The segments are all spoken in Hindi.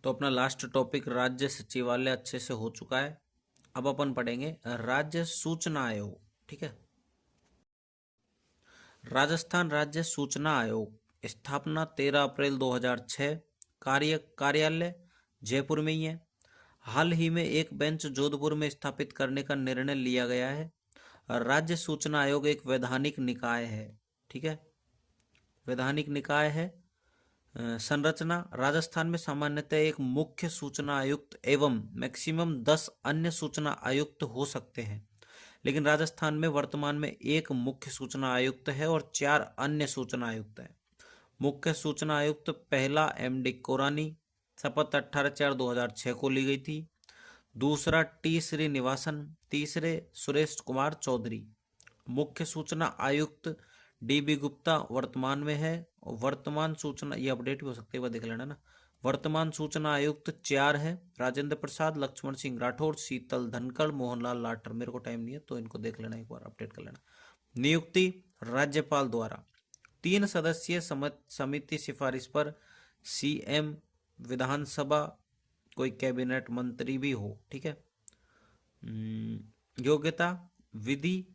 तो अपना लास्ट टॉपिक राज्य सचिवालय अच्छे से हो चुका है। अब अपन पढ़ेंगे राज्य सूचना आयोग। ठीक है, राजस्थान राज्य सूचना आयोग स्थापना 13 अप्रैल 2006। कार्यालय जयपुर में ही है। हाल ही में एक बेंच जोधपुर में स्थापित करने का निर्णय लिया गया है। राज्य सूचना आयोग एक वैधानिक निकाय है। ठीक है, वैधानिक निकाय है। संरचना राजस्थान में सामान्यतः एक मुख्य सूचना आयुक्त एवं मैक्सिमम 10 अन्य सूचना आयुक्त हो सकते हैं, लेकिन राजस्थान में वर्तमान में एक मुख्य सूचना आयुक्त है और 4 अन्य सूचना आयुक्त हैं। मुख्य सूचना आयुक्त पहला एमडी कोरानी, शपथ 18/4/2006 को ली गई थी। दूसरा टी श्रीनिवासन, तीसरे सुरेश कुमार चौधरी। मुख्य सूचना आयुक्त डीबी गुप्ता वर्तमान में है। वर्तमान सूचना, ये अपडेट भी हो सकती है, देख लेना ना। वर्तमान सूचना आयुक्त 4 है, राजेंद्र प्रसाद, लक्ष्मण सिंह राठौड़, शीतल धनखड़, मोहनलाल लाटर। मेरे को टाइम नहीं है तो इनको देख लेना, एक बार अपडेट कर लेना। नियुक्ति राज्यपाल द्वारा 3 सदस्यीय समिति सिफारिश पर सीएम, विधानसभा, कोई कैबिनेट मंत्री भी हो। ठीक है। योग्यता विधि,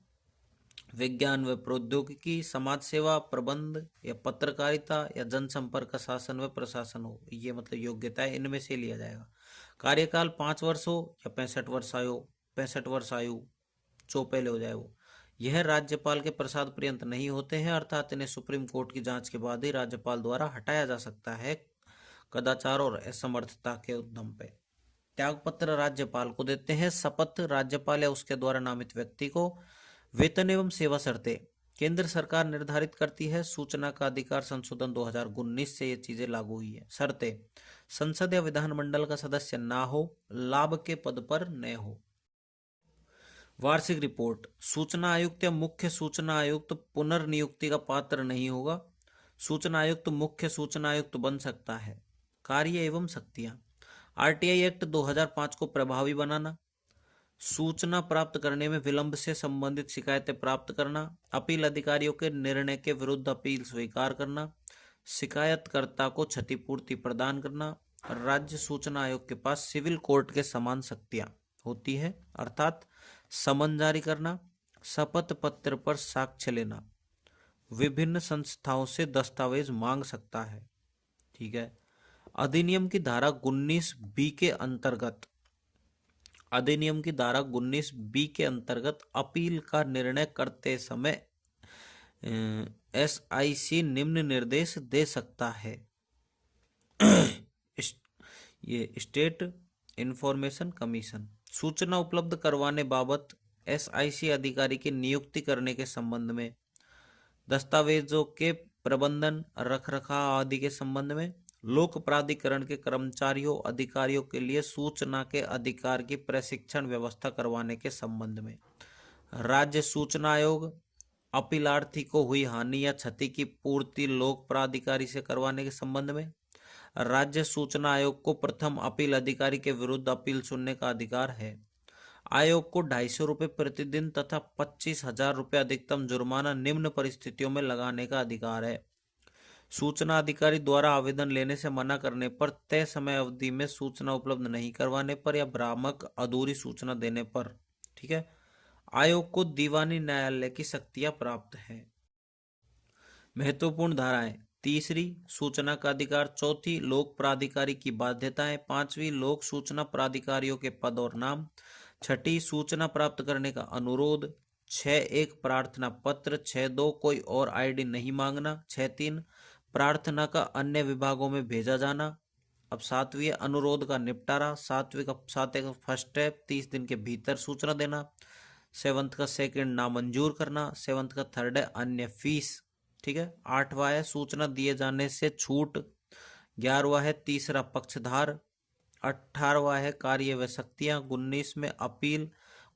विज्ञान व प्रौद्योगिकी, समाज सेवा, प्रबंध या पत्रकारिता या जनसंपर्क, शासन व प्रशासन हो। ये मतलब योग्यता है, इनमें से लिया जाएगा। कार्यकाल 5 वर्ष हो या 65 वर्ष आयु, 65 वर्ष आयु जो पहले हो जाए वो। यह राज्यपाल के प्रसाद पर्यंत नहीं होते हैं, अर्थात इन्हें सुप्रीम कोर्ट की जांच के बाद ही राज्यपाल द्वारा हटाया जा सकता है, कदाचार और असमर्थता के उद्यम पे। त्यागपत्र राज्यपाल को देते हैं। शपथ राज्यपाल या उसके द्वारा नामित व्यक्ति को। वेतन एवं सेवा शर्तें केंद्र सरकार निर्धारित करती है। सूचना का अधिकार संशोधन 2019 से ये चीजें लागू हुई है। शर्तें, संसद या विधानमंडल का सदस्य ना हो, लाभ के पद पर न हो। वार्षिक रिपोर्ट, सूचना आयुक्त या मुख्य सूचना आयुक्त पुनर्नियुक्ति का पात्र नहीं होगा। सूचना आयुक्त मुख्य सूचना आयुक्त बन सकता है। कार्य एवं शक्तियां, आरटीआई एक्ट 2005 को प्रभावी बनाना, सूचना प्राप्त करने में विलंब से संबंधित शिकायतें प्राप्त करना, अपील अधिकारियों के निर्णय के विरुद्ध अपील स्वीकार करना, शिकायतकर्ता को क्षतिपूर्ति प्रदान करना। राज्य सूचना आयोग के पास सिविल कोर्ट के समान शक्तियां होती है, अर्थात समन जारी करना, शपथ पत्र पर साक्ष्य लेना, विभिन्न संस्थाओं से दस्तावेज मांग सकता है। ठीक है। अधिनियम की धारा 19B के अंतर्गत, अधिनियम की धारा 19B के अंतर्गत अपील का निर्णय करते समय एसआईसी निम्न निर्देश दे सकता है। ये स्टेट इंफॉर्मेशन कमीशन सूचना उपलब्ध करवाने बाबत एसआईसी अधिकारी की नियुक्ति करने के संबंध में, दस्तावेजों के प्रबंधन, रखरखाव आदि के संबंध में, लोक प्राधिकरण के कर्मचारियों अधिकारियों के लिए सूचना के अधिकार की प्रशिक्षण व्यवस्था करवाने के संबंध में, राज्य सूचना आयोग अपीलार्थी को हुई हानि या क्षति की पूर्ति लोक प्राधिकारी से करवाने के संबंध में, राज्य सूचना आयोग को प्रथम अपील अधिकारी के विरुद्ध अपील सुनने का अधिकार है। आयोग को 250 रुपये प्रतिदिन तथा 25,000 रुपये अधिकतम जुर्माना निम्न परिस्थितियों में लगाने का अधिकार है। सूचना अधिकारी द्वारा आवेदन लेने से मना करने पर, तय समय अवधि में सूचना उपलब्ध नहीं करवाने पर या भ्रामक अधूरी सूचना देने पर, ठीक है, आयोग को दीवानी न्यायालय की शक्तियां प्राप्त हैं। महत्वपूर्ण धाराएं, तीसरी सूचना का अधिकार, चौथी लोक प्राधिकारी की बाध्यताएं, पांचवी लोक सूचना प्राधिकारियों के पद और नाम, छठी सूचना प्राप्त करने का अनुरोध, 6.1 प्रार्थना पत्र, 6.2 कोई और आईडी नहीं मांगना, 6.3 प्रार्थना का अन्य विभागों में भेजा जाना। अब 7वीं अनुरोध का निपटारा, 7वीं का फर्स्ट स्टेप 30 दिन के भीतर सूचना देना, 7th का सेकंड नामंजूर करना, 7th का थर्ड है अन्य फीस। ठीक है। 8वां है सूचना दिए जाने से छूट, 11वां है तीसरा पक्षधार, 18वां है कार्य व शक्तियां, 19 में अपील,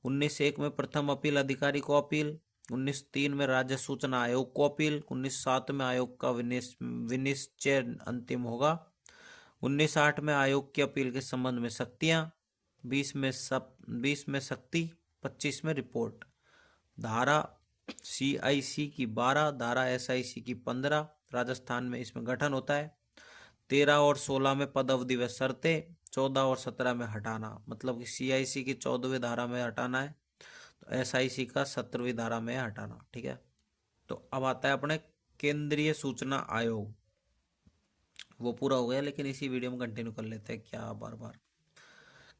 19.1 में प्रथम अपील अधिकारी को अपील, 19.3 में राज्य सूचना आयोग को अपील, 19.7 में आयोग का विनिश्चय अंतिम होगा, 19.8 में आयोग की अपील के संबंध में शक्तियां, 20 में शक्ति, 25 में रिपोर्ट। धारा सीआईसी की 12, धारा एसआईसी की 15, राजस्थान में इसमें गठन होता है। 13 और 16 में पद अवधि व शर्तें, 14 और 17 में हटाना, मतलब कि CIC की 14वीं धारा में हटाना है, तो SIC का 17वीं धारा में हटाना। ठीक है, तो अब आता है अपने केंद्रीय सूचना आयोग। वो पूरा हो गया, लेकिन इसी वीडियो में कंटिन्यू कर लेते हैं, क्या बार बार।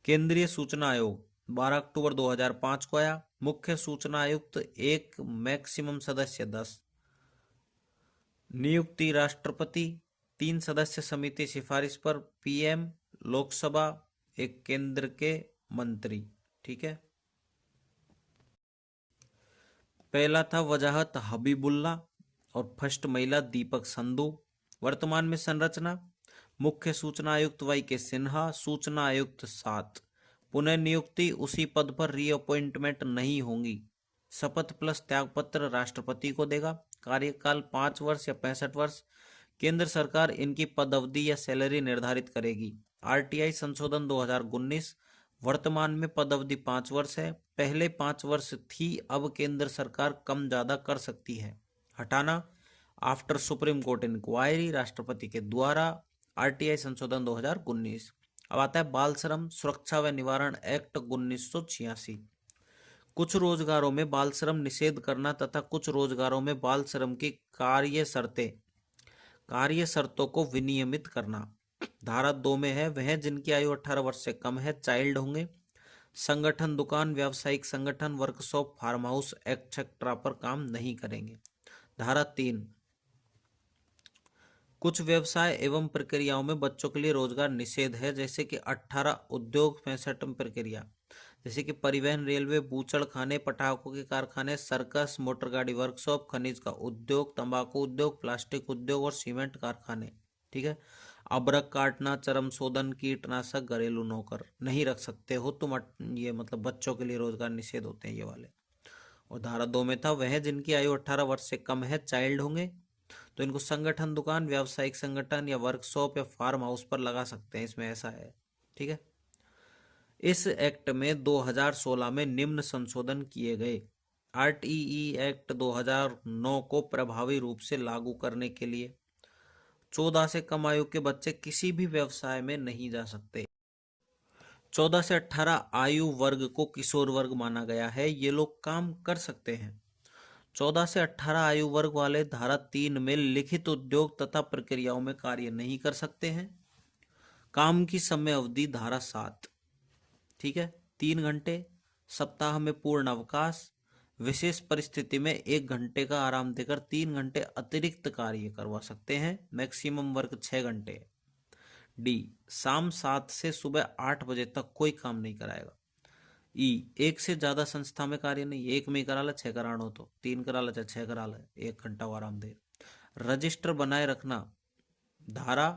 केंद्रीय सूचना आयोग 12 अक्टूबर 2005 को आया। मुख्य सूचना आयुक्त 1, मैक्सिमम सदस्य 10। नियुक्ति राष्ट्रपति, 3 सदस्य समिति सिफारिश पर PM, लोकसभा, एक केंद्र के मंत्री। ठीक है, पहला था वजाहत हबीबुल्ला और फर्स्ट महिला दीपक संधू। वर्तमान में संरचना, मुख्य सूचना आयुक्त YK सिन्हा, सूचना आयुक्त 7। पुनः नियुक्ति, उसी पद पर रीअपॉइंटमेंट नहीं होंगी। शपथ प्लस त्यागपत्र राष्ट्रपति को देगा। कार्यकाल 5 वर्ष या 65 वर्ष। केंद्र सरकार इनकी पद अवधि या सैलरी निर्धारित करेगी। RTI संशोधन 2019, वर्तमान में पद अवधि 5 वर्ष है, पहले 5 वर्ष थी, अब केंद्र सरकार कम ज्यादा कर सकती है। हटाना, आफ्टर सुप्रीम कोर्ट इंक्वायरी, राष्ट्रपति के द्वारा। RTI संशोधन 2019। अब आता है बाल श्रम सुरक्षा व निवारण एक्ट 1986। कुछ रोजगारों में बाल श्रम निषेध करना तथा कुछ रोजगारों में बाल श्रम की कार्य शर्तों को विनियमित करना। धारा 2 में है, वह जिनकी आयु 18 वर्ष से कम है चाइल्ड होंगे। संगठन, दुकान, व्यावसायिक संगठन, वर्कशॉप, फार्म हाउस एक्सेट्रा पर काम नहीं करेंगे। धारा 3, कुछ व्यवसाय एवं प्रक्रियाओं में बच्चों के लिए रोजगार निषेध है, जैसे कि 18 उद्योग 65 प्रक्रिया, जैसे कि परिवहन, रेलवे, बूचड़ खाने, पटाखों के कारखाने, सर्कस, मोटर गाड़ी वर्कशॉप, खनिज का उद्योग, तंबाकू उद्योग, प्लास्टिक उद्योग और सीमेंट कारखाने। ठीक है, अबरक काटना, चर्म शोधन, कीटनाशक, घरेलू नौकर नहीं रख सकते हो तुम। ये मतलब बच्चों के लिए रोजगार निषेध होते हैं ये वाले। और धारा 2 में था, वह जिनकी आयु 18 वर्ष से कम है चाइल्ड होंगे, तो इनको संगठन, दुकान, व्यावसायिक संगठन या वर्कशॉप या फार्म हाउस पर लगा सकते हैं, इसमें ऐसा है। ठीक है, इस एक्ट में 2016 में निम्न संशोधन किए गए। RTE एक्ट 2009 को प्रभावी रूप से लागू करने के लिए 14 से कम आयु के बच्चे किसी भी व्यवसाय में नहीं जा सकते। 14 से 18 आयु वर्ग को किशोर वर्ग माना गया है, ये लोग काम कर सकते हैं। 14 से 18 आयु वर्ग वाले धारा 3 में लिखित उद्योग तथा प्रक्रियाओं में कार्य नहीं कर सकते हैं। काम की समय अवधि धारा 7। ठीक है, 3 घंटे, सप्ताह में पूर्ण अवकाश, विशेष परिस्थिति में 1 घंटे का आराम देकर 3 घंटे अतिरिक्त कार्य करवा सकते हैं। मैक्सिमम वर्क 6 घंटे। डी, शाम 7 से सुबह 8 बजे तक कोई काम नहीं कराएगा। ई, एक से ज्यादा संस्था में कार्य नहीं, एक में ही करा ला, 6 कराना हो तो 3 करा ला चाहे 6 करा ला, 1 घंटा वो आराम दे। रजिस्टर बनाए रखना, धारा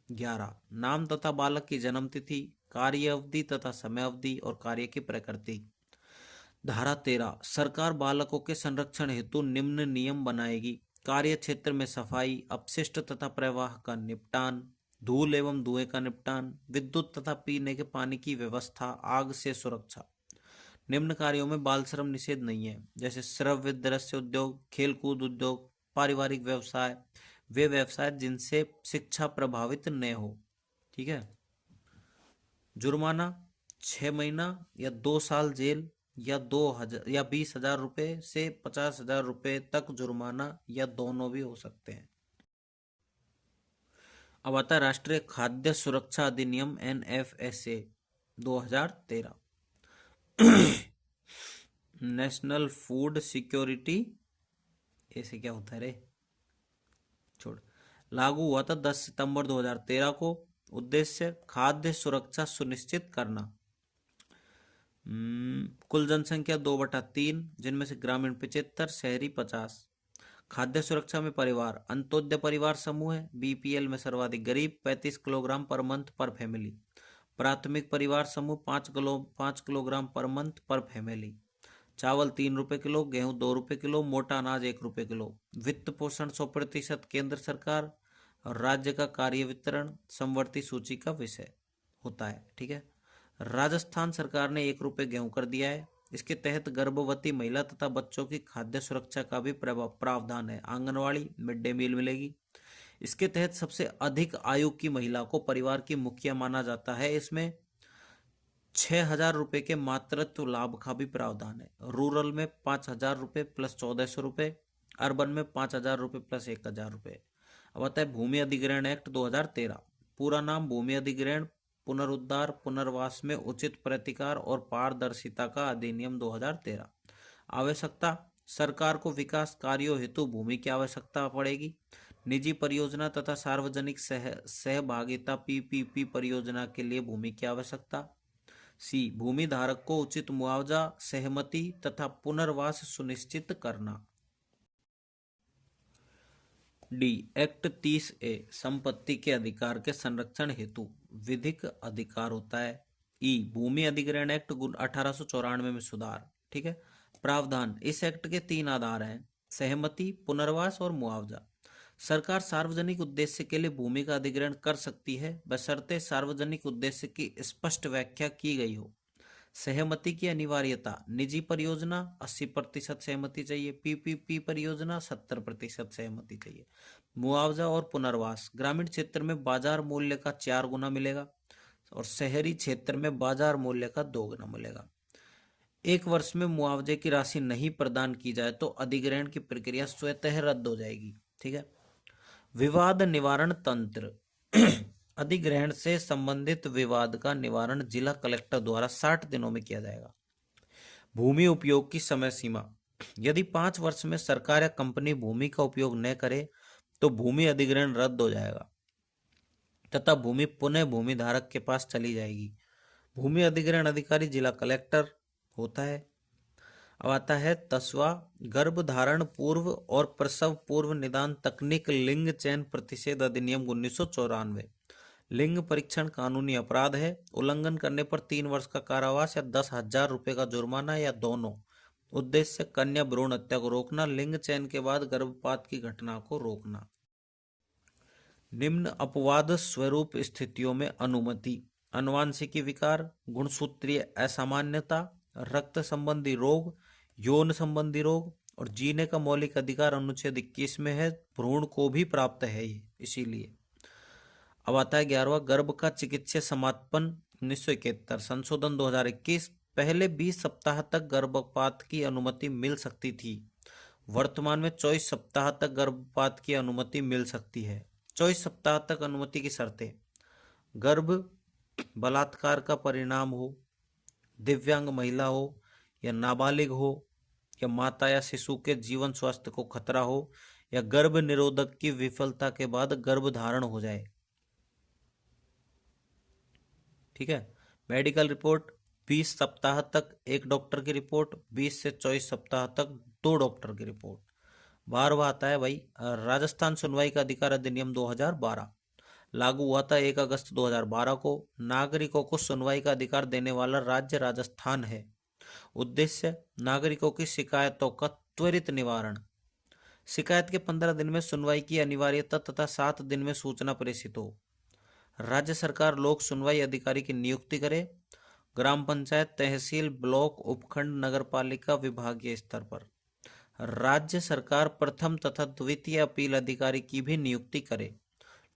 11। नाम तथा बालक की जन्म तिथि, कार्य अवधि तथा समय अवधि और कार्य की प्रकृति। धारा 13, सरकार बालकों के संरक्षण हेतु निम्न नियम बनाएगी। कार्य क्षेत्र में सफाई, अपशिष्ट तथा प्रवाह का निपटान, धूल एवं धुएं का निपटान, विद्युत तथा पीने के पानी की व्यवस्था, आग से सुरक्षा। निम्न कार्यों में बाल श्रम निषेध नहीं है, जैसे श्रव्य दृश्य उद्योग, खेलकूद उद्योग, पारिवारिक व्यवसाय, वे व्यवसाय जिनसे शिक्षा प्रभावित न हो। ठीक है, जुर्माना 6 महीना या 2 साल जेल या 2000 या 20,000 रुपए से 50,000 रुपए तक जुर्माना या दोनों भी हो सकते हैं। अब आता है राष्ट्रीय खाद्य सुरक्षा अधिनियम NFSA 2013। नेशनल फूड सिक्योरिटी, ऐसे क्या होता है रे, छोड़, लागू हुआ था 10 सितंबर 2013 को। उद्देश्य खाद्य सुरक्षा सुनिश्चित करना। कुल जनसंख्या 2/3, जिनमें से ग्रामीण 75, शहरी 50। खाद्य सुरक्षा में परिवार, अंत्योदय परिवार समूह है, BPL में सर्वाधिक गरीब 35 किलोग्राम पर मंथ पर फैमिली। प्राथमिक परिवार समूह 5 किलोग्राम पर मंथ पर फैमिली। चावल 3 रुपए किलो, गेहूं 2 रुपए किलो, मोटा अनाज 1 रुपए किलो। वित्त पोषण 100% केंद्र सरकार और राज्य का कार्य वितरण समवर्ती सूची का विषय होता है। ठीक है, राजस्थान सरकार ने 1 रुपए गेहूं कर दिया है। इसके तहत गर्भवती महिला तथा बच्चों की खाद्य सुरक्षा का भी प्रावधान है। आंगनवाड़ी मिड डे मील मिलेगी। इसके तहत सबसे अधिक आयु की महिला को परिवार की मुखिया माना जाता है। इसमें 6,000 रुपये के मातृत्व लाभ का भी प्रावधान है। रूरल में 5,000 रुपये प्लस 1,400 रुपये, अर्बन में 5,000 रुपये प्लस 1,000 रुपये। अब आता है भूमि अधिग्रहण एक्ट 2013। पूरा नाम भूमि अधिग्रहण, पुनरुद्धार, पुनर्वास में उचित प्रतिकार और पारदर्शिता का अधिनियम 2013। आवश्यकता, सरकार को विकास कार्यों हेतु भूमि की आवश्यकता पड़ेगी। निजी परियोजना तथा सार्वजनिक सहभागिता पीपीपी परियोजना के लिए भूमि की आवश्यकता। सी, भूमि धारक को उचित मुआवजा, सहमति तथा पुनर्वास सुनिश्चित करना। डी, एक्ट 30A संपत्ति के अधिकार के संरक्षण हेतु विधिक अधिकार होता है। ई, भूमि अधिग्रहण एक्ट 1894 में सुधार। ठीक है। प्रावधान, इस एक्ट के 3 आधार हैं: सहमति, पुनर्वास और मुआवजा। सरकार सार्वजनिक उद्देश्य के लिए भूमि का अधिग्रहण कर सकती है बशर्ते सार्वजनिक उद्देश्य की स्पष्ट व्याख्या की गई हो। सहमति की अनिवार्यता, निजी परियोजना 80% सहमति चाहिए, पीपीपी परियोजना 70% सहमति चाहिए। मुआवजा और पुनर्वास, ग्रामीण क्षेत्र में बाजार मूल्य का 4 गुना मिलेगा और शहरी क्षेत्र में बाजार मूल्य का 2 गुना मिलेगा। 1 वर्ष में मुआवजे की राशि नहीं प्रदान की जाए तो अधिग्रहण की प्रक्रिया स्वतः रद्द हो जाएगी। ठीक है। विवाद निवारण तंत्र अधिग्रहण से संबंधित विवाद का निवारण जिला कलेक्टर द्वारा 60 दिनों में किया जाएगा। भूमि उपयोग की समय सीमा, यदि 5 वर्ष में सरकार या कंपनी भूमि का उपयोग न करे तो भूमि अधिग्रहण रद्द हो जाएगा तथा भूमि पुनः भूमि धारक के पास चली जाएगी। भूमि अधिग्रहण अधिकारी जिला कलेक्टर होता है। अब आता है 10वां, गर्भधारण पूर्व और प्रसव पूर्व निदान तकनीक लिंग चयन प्रतिषेध अधिनियम 1994। लिंग परीक्षण कानूनी अपराध है। उल्लंघन करने पर 3 वर्ष का कारावास या 10,000 रुपये का जुर्माना या दोनों। उद्देश्य, कन्या भ्रूण हत्या को रोकना, लिंग चयन के बाद गर्भपात की घटना को रोकना। निम्न अपवाद स्वरूप स्थितियों में अनुमति: अनुवांशिकी विकार, गुणसूत्रीय असामान्यता, रक्त संबंधी रोग, यौन संबंधी रोग और जीने का मौलिक अधिकार अनुच्छेद 21 में है। भ्रूण को भी प्राप्त है इसीलिए। अब आता है 11वां, गर्भ का चिकित्सीय समापन 1971 संशोधन 2021। पहले 20 सप्ताह तक गर्भपात की अनुमति मिल सकती थी, वर्तमान में 24 सप्ताह तक गर्भपात की अनुमति मिल सकती है। 24 सप्ताह तक अनुमति की शर्तें: गर्भ बलात्कार का परिणाम हो, दिव्यांग महिला हो या नाबालिग हो, या माता या शिशु के जीवन स्वास्थ्य को खतरा हो, या गर्भ निरोधक की विफलता के बाद गर्भधारण हो जाए। ठीक है। मेडिकल रिपोर्ट 20 सप्ताह तक 1 डॉक्टर की रिपोर्ट, 20 से 24 सप्ताह तक 2 डॉक्टर की रिपोर्ट। 12वां आता है भाई, राजस्थान सुनवाई का अधिकार अधिनियम 2012 लागू हुआ था 1 अगस्त 2012 को। नागरिकों को सुनवाई का अधिकार देने वाला राज्य राजस्थान है। उद्देश्य, नागरिकों की शिकायतों का त्वरित निवारण। शिकायत के 15 दिन में सुनवाई की अनिवार्यता तथा 7 दिन में सूचना प्रेषित हो। राज्य सरकार लोक सुनवाई अधिकारी की नियुक्ति करे। ग्राम पंचायत, तहसील, ब्लॉक, उपखंड, नगरपालिका विभागीय स्तर पर राज्य सरकार प्रथम तथा द्वितीय अपील अधिकारी की भी नियुक्ति करे।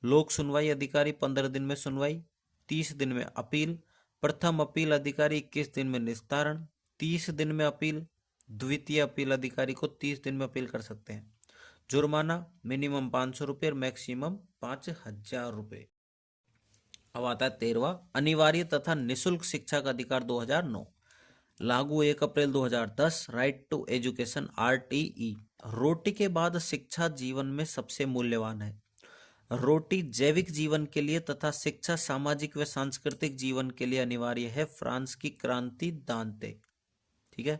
लोक सुनवाई अधिकारी 15 दिन में सुनवाई, 30 दिन में अपील। प्रथम अपील अधिकारी 21 दिन में निस्तारण, 30 दिन में अपील। द्वितीय अपील अधिकारी को 30 दिन में अपील कर सकते हैं। जुर्माना मिनिमम 500 रुपये और मैक्सिमम 5,000 रुपये। अब आता है 13वां, अनिवार्य तथा निःशुल्क शिक्षा का अधिकार 2009 लागू 1 अप्रैल 2010। Right to education RTE। रोटी के बाद शिक्षा जीवन में सबसे मूल्यवान है। रोटी जैविक जीवन के लिए तथा शिक्षा सामाजिक व सांस्कृतिक जीवन के लिए अनिवार्य है। फ्रांस की क्रांति दांते। ठीक है।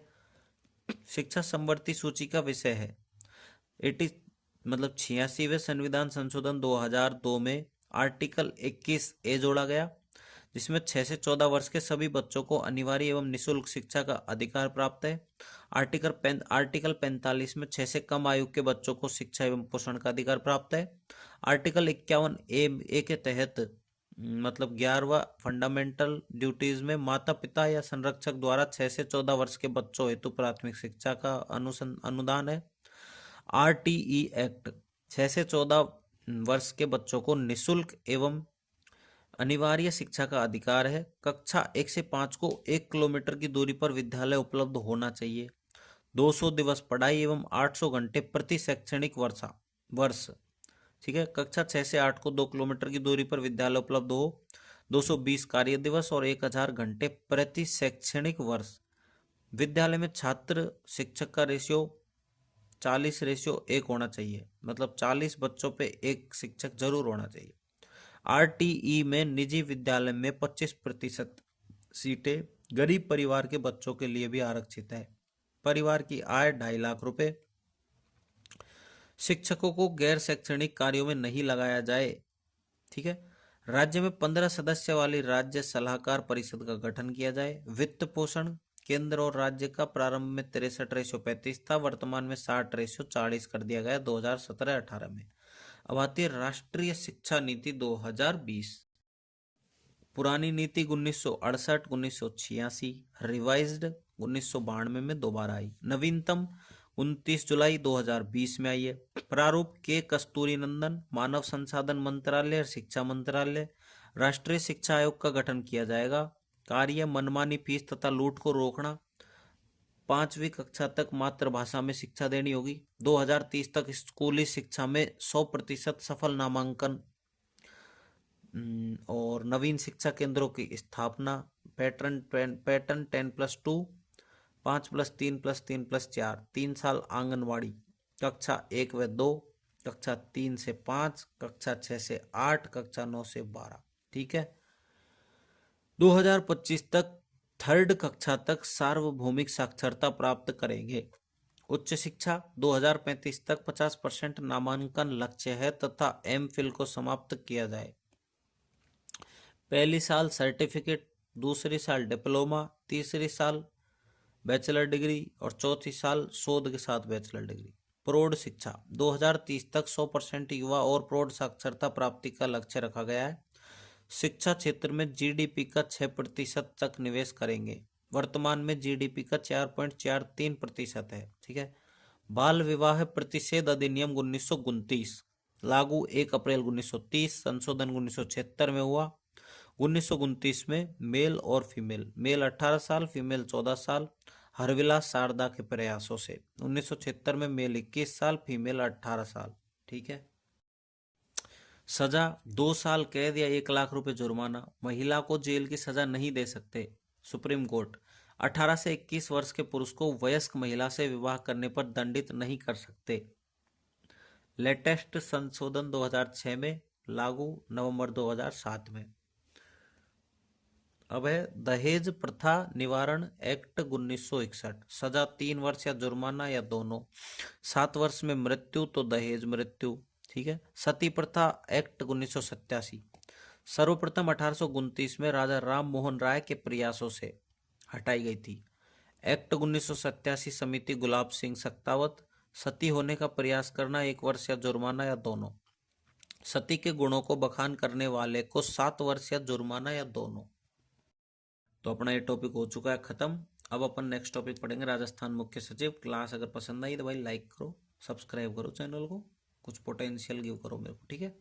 शिक्षा समवर्ती सूची का विषय है। 86वें संविधान संशोधन 2002 में आर्टिकल 21A जोड़ा गया, जिसमें 6 से 14 वर्ष के सभी बच्चों को अनिवार्य एवं निःशुल्क शिक्षा का अधिकार प्राप्त है। आर्टिकल 45 में 6 से कम आयु के बच्चों को शिक्षा एवं पोषण का अधिकार प्राप्त है। आर्टिकल 51A के तहत 11वां फंडामेंटल ड्यूटीज में माता पिता या संरक्षक द्वारा 6 से 14 वर्ष के बच्चों हेतु प्राथमिक शिक्षा का अनुदान है। RTE एक्ट 6 से 14 वर्ष के बच्चों को निःशुल्क एवं अनिवार्य शिक्षा का अधिकार है। कक्षा 1 से 5 को 1 किलोमीटर की दूरी पर विद्यालय उपलब्ध होना चाहिए। 200 दिवस पढ़ाई एवं 800 घंटे प्रति शैक्षणिक वर्ष। ठीक है। कक्षा 6 से 8 को 2 किलोमीटर की दूरी पर विद्यालय उपलब्ध हो। 220 कार्य दिवस और 1000 घंटे प्रति शैक्षणिक वर्ष। विद्यालय में छात्र शिक्षक का रेशियो 40:1 होना चाहिए, मतलब 40 बच्चों पे एक शिक्षक जरूर होना चाहिए। आरटीई में निजी विद्यालय में 25% सीटें गरीब परिवार के बच्चों के लिए भी आरक्षित है। परिवार की आय 2.5 लाख रुपए। शिक्षकों को गैर शैक्षणिक कार्यों में नहीं लगाया जाए। ठीक है। राज्य में 15 सदस्य वाली राज्य सलाहकार परिषद का गठन किया जाए। वित्त पोषण केंद्र और राज्य का प्रारंभ में 63:35 था, वर्तमान में 60:40 कर दिया गया 2017-18 में। अब आती है राष्ट्रीय शिक्षा नीति 2020। पुरानी नीति 1968, 1986, रिवाइज्ड 1992 में दोबारा आई। नवीनतम 29 जुलाई 2020 में आई है। प्रारूप के कस्तूरी नंदन, मानव संसाधन मंत्रालय और शिक्षा मंत्रालय। राष्ट्रीय शिक्षा आयोग का गठन किया जाएगा। कार्य मनमानी फीस तथा लूट को रोकना। 5वीं कक्षा तक मातृभाषा में शिक्षा देनी होगी। 2030 तक स्कूली शिक्षा में 100% सफल नामांकन और नवीन शिक्षा केंद्रों की स्थापना। पैटर्न 10+2, 5+3+3+4, 3 साल आंगनवाड़ी। कक्षा 1 व 2, कक्षा 3 से 5, कक्षा 6 से 8, कक्षा 9 से 12। ठीक है। 2025 तक 3rd कक्षा तक सार्वभौमिक साक्षरता प्राप्त करेंगे। उच्च शिक्षा 2035 तक 50% नामांकन लक्ष्य है तथा एमफिल को समाप्त किया जाए। पहली साल सर्टिफिकेट, दूसरी साल डिप्लोमा, तीसरी साल बैचलर डिग्री और चौथी साल शोध के साथ बैचलर डिग्री। प्रौढ़ शिक्षा 2030 तक 100% युवा और प्रौढ़ साक्षरता प्राप्ति का लक्ष्य रखा गया है। शिक्षा क्षेत्र में जीडीपी का 6% तक निवेश करेंगे। वर्तमान में जीडीपी का 4.43% है। ठीक है। बाल विवाह प्रतिषेध अधिनियम 1929 लागू 1 अप्रैल 1930, संशोधन 1976 में हुआ। 1929 में मेल और फीमेल, मेल 18 साल, फीमेल 14 साल, हरविलास शारदा के प्रयासों से। 1976 में मेल 21 साल, फीमेल 18 साल। ठीक है। सजा 2 साल कैद या 1 लाख रुपए जुर्माना। महिला को जेल की सजा नहीं दे सकते। सुप्रीम कोर्ट 18 से 21 वर्ष के पुरुष को वयस्क महिला से विवाह करने पर दंडित नहीं कर सकते। लेटेस्ट संशोधन 2006 में, लागू नवंबर 2007 में। अब है दहेज प्रथा निवारण एक्ट 1961। सजा 3 वर्ष या जुर्माना या दोनों। 7 वर्ष में मृत्यु तो दहेज मृत्यु। ठीक है। सती प्रथा एक्ट 1987 सर्वप्रथम 1829 में राजा राम मोहन राय के प्रयासों से हटाई गई थी। एक्ट 1987 समिति गुलाब सिंह सख्तावत। सती होने का प्रयास करना 1 वर्ष या जुर्माना या दोनों। सती के गुणों को बखान करने वाले को 7 वर्ष या जुर्माना या दोनों। तो अपना ये टॉपिक हो चुका है खत्म। अब अपन नेक्स्ट टॉपिक पढ़ेंगे राजस्थान मुख्य सचिव। क्लास अगर पसंद आई तो भाई लाइक करो, सब्सक्राइब करो चैनल को, कुछ पोटेंशियल गिव करो मेरे को। ठीक है।